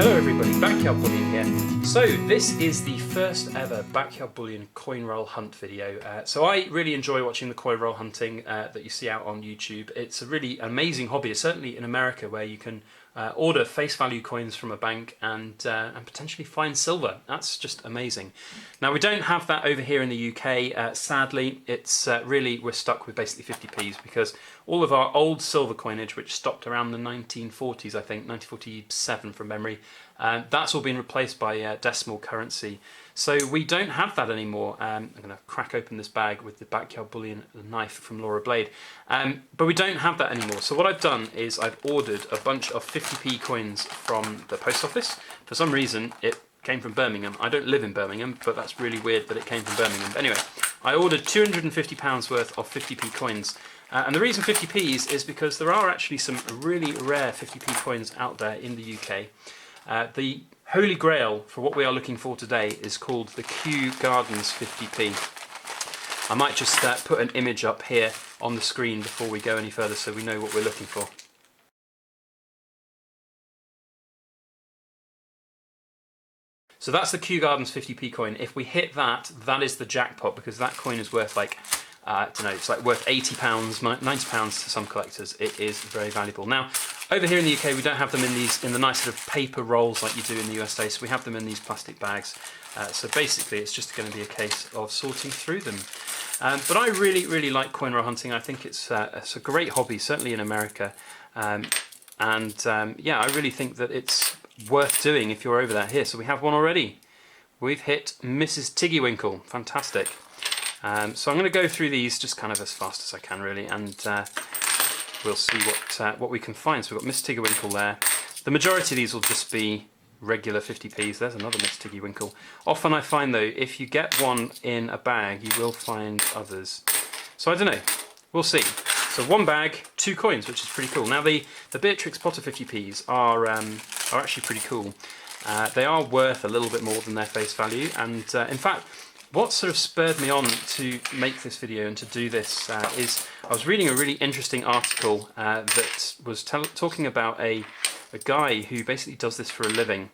Hello everybody, Backyard Bullion here. So this is the first ever Backyard Bullion coin roll hunt video. So I really enjoy watching the coin roll hunting that you see out on YouTube. It's a really amazing hobby, certainly in America, where you can order face value coins from a bank and potentially find silver. That's just amazing. Now we don't have that over here in the UK. Sadly, it's really, we're stuck with basically 50p's because all of our old silver coinage, which stopped around the 1940s, I think, 1947 from memory, that's all been replaced by decimal currency. So we don't have that anymore. I'm going to crack open this bag with the Backyard Bullion knife from Laura Blade. But we don't have that anymore. So what I've done is I've ordered a bunch of 50p coins from the post office. For some reason, it came from Birmingham. I don't live in Birmingham, but that's really weird that it came from Birmingham. But anyway, I ordered £250 worth of 50p coins. And the reason 50p's is because there are actually some really rare 50p coins out there in the UK. The Holy Grail for what we are looking for today is called the Kew Gardens 50p. I might just put an image up here on the screen before we go any further so we know what we're looking for. So that's the Kew Gardens 50p coin. If we hit that, that is the jackpot, because that coin is worth like, I don't know, it's like worth £80, £90 to some collectors. It is very valuable. Now, over here in the UK, we don't have them in the nice sort of paper rolls like you do in the USA, so we have them in these plastic bags. So basically, it's just going to be a case of sorting through them. But I really like coin roll hunting. I think it's a great hobby, certainly in America. Yeah, I really think that it's worth doing if you're over there. Here, so we have one already. We've hit Mrs. Tiggywinkle. Fantastic. So I'm going to go through these just kind of as fast as I can, really, and we'll see what we can find. So we've got Miss Tiggywinkle there. The majority of these will just be regular 50p's. There's another Miss Tiggywinkle. Often I find, though, if you get one in a bag, you will find others. So I don't know. We'll see. So one bag, 2 coins, which is pretty cool. Now the Beatrix Potter 50p's are actually pretty cool. They are worth a little bit more than their face value, and in fact, what sort of spurred me on to make this video and to do this is I was reading a really interesting article that was talking about a guy who basically does this for a living,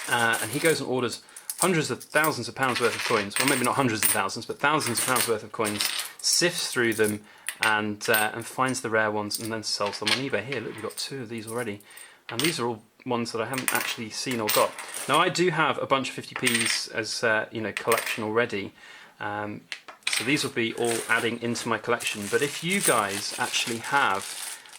and he goes and orders hundreds of thousands of pounds worth of coins, well maybe not hundreds of thousands, but thousands of pounds worth of coins, sifts through them and finds the rare ones and then sells them on eBay. Here, look, we've got 2 of these already, and these are all ones that I haven't actually seen or got. Now I do have a bunch of 50p's as collection already, so these will be all adding into my collection. But if you guys actually have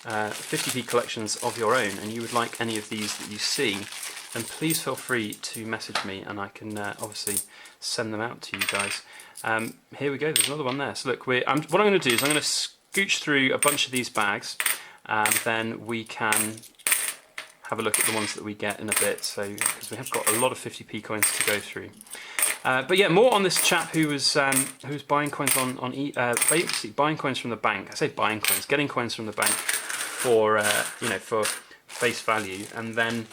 50p collections of your own and you would like any of these that you see, then please feel free to message me and I can obviously send them out to you guys. Here we go, there's another one there. So look, what I'm going to do is I'm going to scooch through a bunch of these bags and then we can have a look at the ones that we get in a bit, so because we have got a lot of 50p coins to go through. But yeah, more on this chap who was buying coins basically buying coins from the bank. I say buying coins, getting coins from the bank for for face value, and then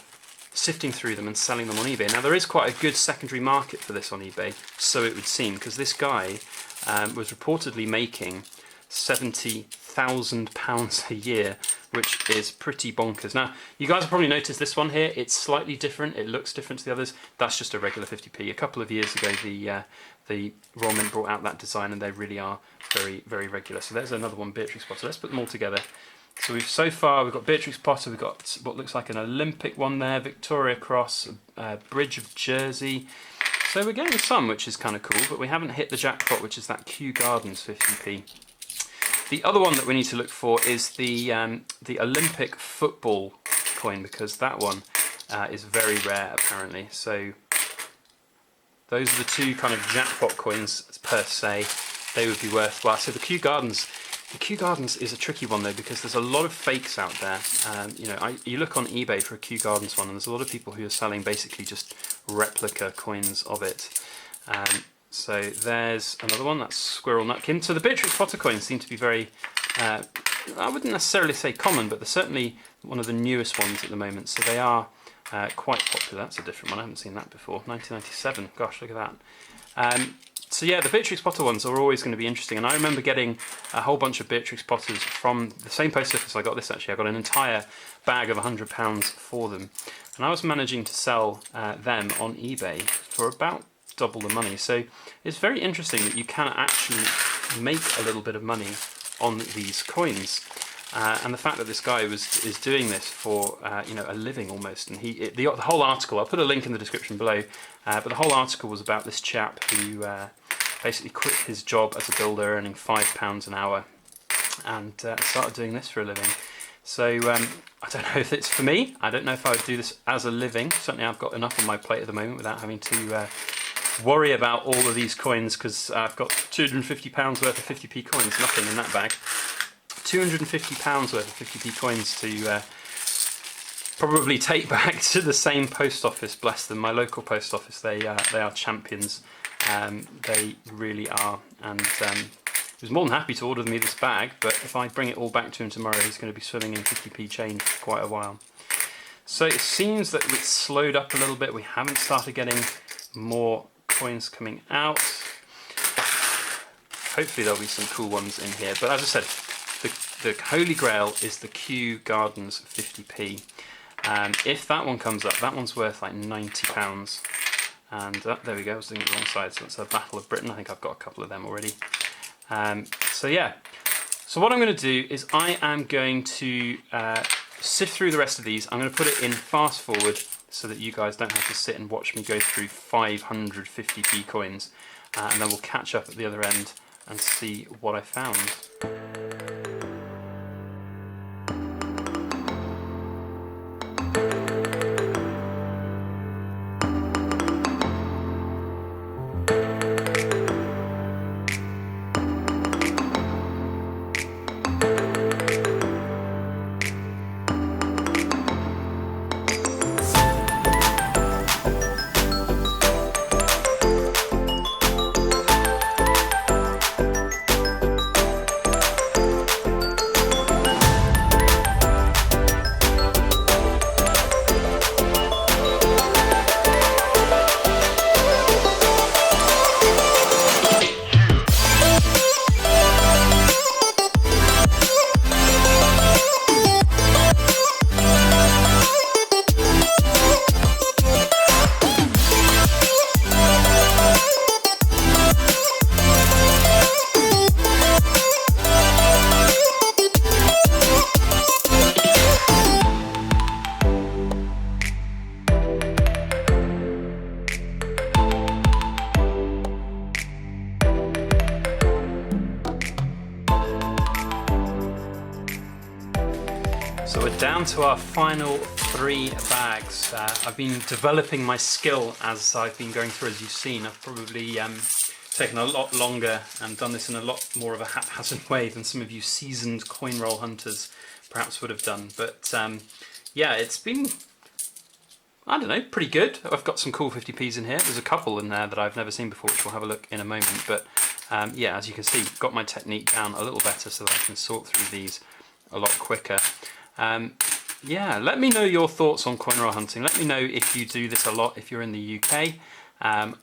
sifting through them and selling them on eBay. Now there is quite a good secondary market for this on eBay, so it would seem, because this guy was reportedly making £70,000 a year, which is pretty bonkers. Now, you guys have probably noticed this one here. It's slightly different. It looks different to the others. That's just a regular 50p. A couple of years ago, the Royal Mint brought out that design, and they really are very regular. So there's another one, Beatrix Potter. Let's put them all together. So so far we've got Beatrix Potter. We've got what looks like an Olympic one there, Victoria Cross, Bridge of Jersey. So we're getting some, which is kind of cool. But we haven't hit the jackpot, which is that Kew Gardens 50p. The other one that we need to look for is the Olympic football coin, because that one is very rare apparently. So those are the 2 kind of jackpot coins per se. They would be worthwhile. So the Kew Gardens is a tricky one though, because there's a lot of fakes out there. You look on eBay for a Kew Gardens one, and there's a lot of people who are selling basically just replica coins of it. So there's another one, that's Squirrel Nutkin. So the Beatrix Potter coins seem to be very, I wouldn't necessarily say common, but they're certainly one of the newest ones at the moment. So they are quite popular. That's a different one, I haven't seen that before. 1997, gosh, look at that. So So yeah, the Beatrix Potter ones are always going to be interesting, and I remember getting a whole bunch of Beatrix Potters from the same post office I got this actually. I got an entire bag of £100 for them, and I was managing to sell them on eBay for about double the money. So it's very interesting that you can actually make a little bit of money on these coins. And the fact that this guy is doing this for you know, a living almost, and the whole article, I'll put a link in the description below, but the whole article was about this chap who basically quit his job as a builder, earning £5 an hour, and started doing this for a living. So I don't know if it's for me. I don't know if I would do this as a living. Certainly I've got enough on my plate at the moment without having to worry about all of these coins, because I've got £250 worth of 50p coins, nothing in that bag. £250 worth of 50p coins to probably take back to the same post office, bless them, my local post office. They are champions, they really are, and he was more than happy to order me this bag, but if I bring it all back to him tomorrow, he's going to be swimming in 50p change for quite a while. So it seems that it's slowed up a little bit. We haven't started getting more coins coming out. Hopefully there'll be some cool ones in here, but as I said, the holy grail is the Kew Gardens 50p. If that one comes up, that one's worth like £90. And there we go, I was doing it the wrong side, so it's a Battle of Britain. I think I've got a couple of them already. So yeah, so what I'm going to do is I am going to sift through the rest of these. I'm going to put it in fast forward so that you guys don't have to sit and watch me go through 500 50p coins, and then we'll catch up at the other end and see what I found. So we're down to our final 3 bags. I've been developing my skill as I've been going through, as you've seen. I've probably taken a lot longer and done this in a lot more of a haphazard way than some of you seasoned Coinroll hunters perhaps would have done. But yeah, it's been, I don't know, pretty good. I've got some cool 50p's in here. There's a couple in there that I've never seen before, which we'll have a look in a moment. But yeah, as you can see, got my technique down a little better so that I can sort through these a lot quicker. Yeah, let me know your thoughts on Coinroll hunting. Let me know if you do this a lot if you're in the UK.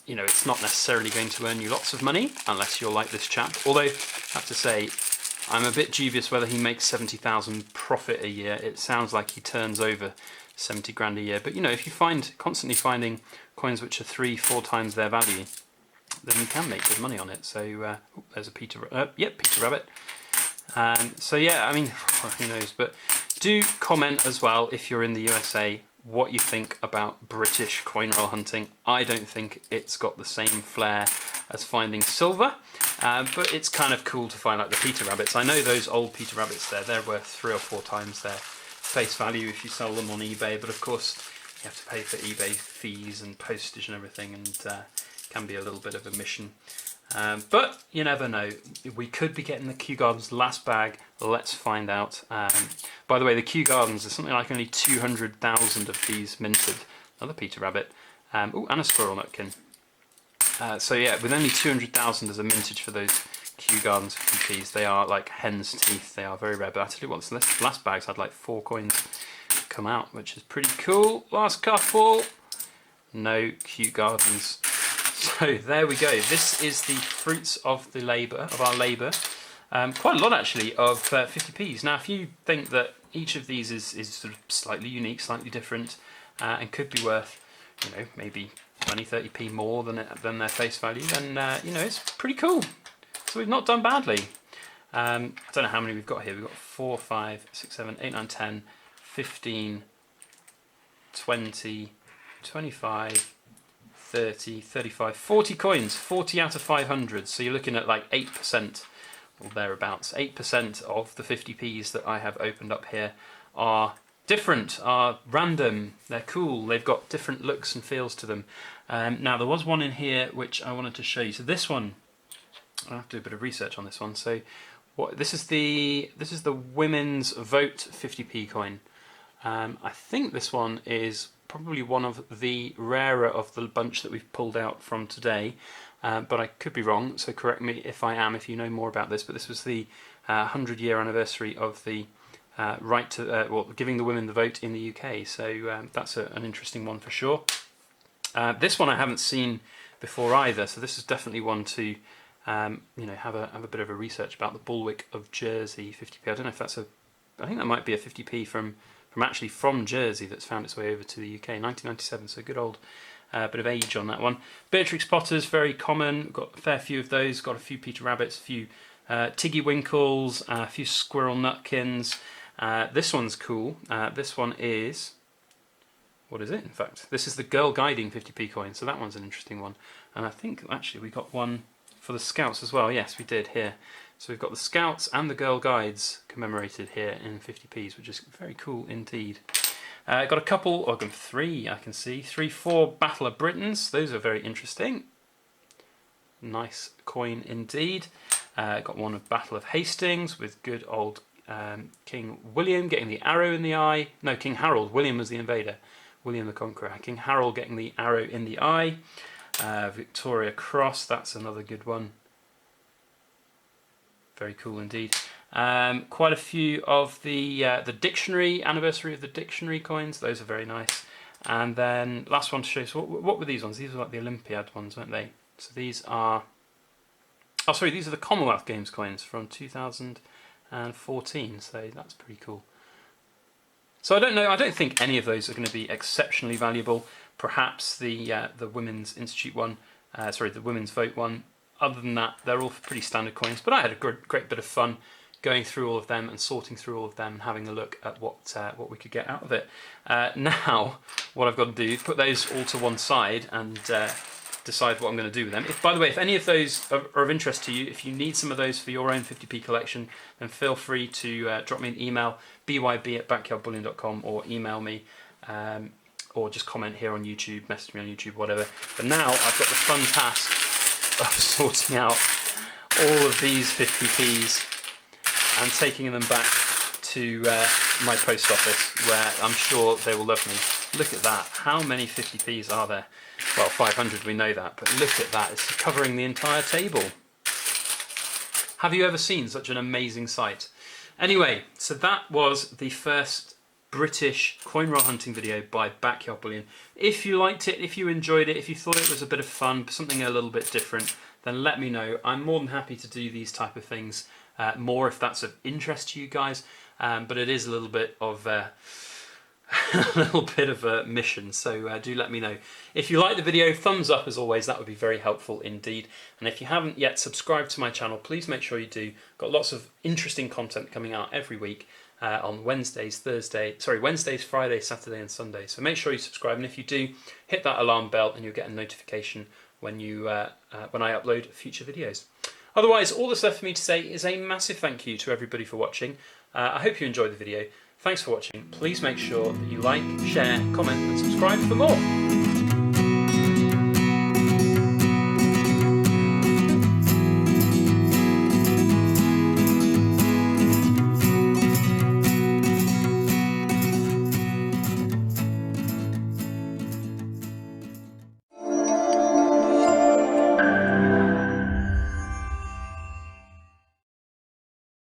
You know, it's not necessarily going to earn you lots of money unless you're like this chap. Although, I have to say, I'm a bit dubious whether he makes 70,000 profit a year. It sounds like he turns over 70 grand a year. But you know, if you find constantly finding coins which are 3-4 times their value, then you can make good money on it. So there's a Peter Rabbit. So yeah, I mean, who knows? But do comment as well if you're in the USA what you think about British Coinroll hunting. I don't think it's got the same flair as finding silver, but it's kind of cool to find like the Peter Rabbits. I know those old Peter Rabbits they're worth 3 or 4 times their face value if you sell them on eBay, but of course you have to pay for eBay fees and postage and everything, and can be a little bit of a mission. But you never know, we could be getting the Kew Gardens last bag. Let's find out. By the way, the Kew Gardens, there's something like only 200,000 of these minted. Another Peter Rabbit. Oh, and a squirrel nutkin. So yeah, with only 200,000 as a mintage for those Kew Gardens 50p's, they are like hen's teeth. They are very rare. But I tell you what, this last bag's had like 4 coins come out, which is pretty cool. Last couple. No Kew Gardens. So there we go. This is the fruits of the labour, of our labour. Quite a lot actually of 50p's. Now if you think that each of these is sort of slightly unique, slightly different, and could be worth, you know, maybe 20-30p more than their face value, then you know, it's pretty cool. So we've not done badly. I don't know how many we've got here. We've got 4, 5, 6, 7, 8, 9, 10, 15, 20, 25, 30, 35, 40 coins, 40 out of 500. So you're looking at like 8% or thereabouts. 8% of the 50p's that I have opened up here are different, are random, they're cool, they've got different looks and feels to them. Now there was one in here which I wanted to show you. So this one, I'll have to do a bit of research on this one. So this is the women's vote 50p coin. I think this one is probably one of the rarer of the bunch that we've pulled out from today, but I could be wrong, so correct me if I am, if you know more about this. But this was the 100-year anniversary of the right to, well, giving the women the vote in the UK, so that's an interesting one for sure. This one I haven't seen before either, so this is definitely one to you know, have a bit of a research about. The Bulwick of Jersey 50p. I don't know if that's I think that might be a 50p from Jersey that's found its way over to the UK, 1997. So good old bit of age on that one. Beatrix Potter's very common. Got a fair few of those. Got a few Peter Rabbits, a few Tiggy Winkles, a few Squirrel Nutkins. This one's cool. This one is, what is it? In fact, this is the Girl Guiding 50p coin. So that one's an interesting one. And I think actually we got one for the Scouts as well. Yes, we did here. So we've got the Scouts and the Girl Guides commemorated here in 50p's, which is very cool indeed. Got a couple, or got 3 I can see. 3, 4 Battle of Britons. Those are very interesting. Nice coin indeed. Got one of Battle of Hastings with good old King William getting the arrow in the eye. No, King Harold. William was the invader. William the Conqueror. King Harold getting the arrow in the eye. Victoria Cross, that's another good one. Very cool indeed. Quite a few of the dictionary, anniversary of the dictionary coins. Those are very nice. And then last one to show you. So what were these ones? These were like the Olympiad ones, weren't they? So these are, oh sorry, these are the Commonwealth Games coins from 2014. So that's pretty cool. So I don't know. I don't think any of those are going to be exceptionally valuable. Perhaps the Women's Institute one, sorry, the Women's Vote one. Other than that, they're all pretty standard coins. But I had a great bit of fun going through all of them and sorting through all of them and having a look at what we could get out of it. Now, what I've got to do is put those all to one side and decide what I'm going to do with them. By the way, if any of those are of interest to you, if you need some of those for your own 50p collection, then feel free to drop me an email, byb@backyardbullion.com, or email me, or just comment here on YouTube, message me on YouTube, whatever. But now I've got the fun task of sorting out all of these 50p's and taking them back to my post office, where I'm sure they will love me. Look at that. How many 50p's are there? Well, 500, we know that, but look at that. It's covering the entire table. Have you ever seen such an amazing sight? Anyway, so that was the first British coin roll hunting video by Backyard Bullion. If you liked it, if you enjoyed it, if you thought it was a bit of fun, something a little bit different, then let me know. I'm more than happy to do these type of things more if that's of interest to you guys, but it is a little bit of a mission, so do let me know. If you like the video, thumbs up as always, that would be very helpful indeed. And if you haven't yet subscribed to my channel, please make sure you do. Got lots of interesting content coming out every week. On Wednesdays, Friday, Saturday and Sunday. So make sure you subscribe, and if you do, hit that alarm bell and you'll get a notification when I upload future videos. Otherwise, all that's left for me to say is a massive thank you to everybody for watching. I hope you enjoyed the video. Thanks for watching. Please make sure that you like, share, comment and subscribe for more.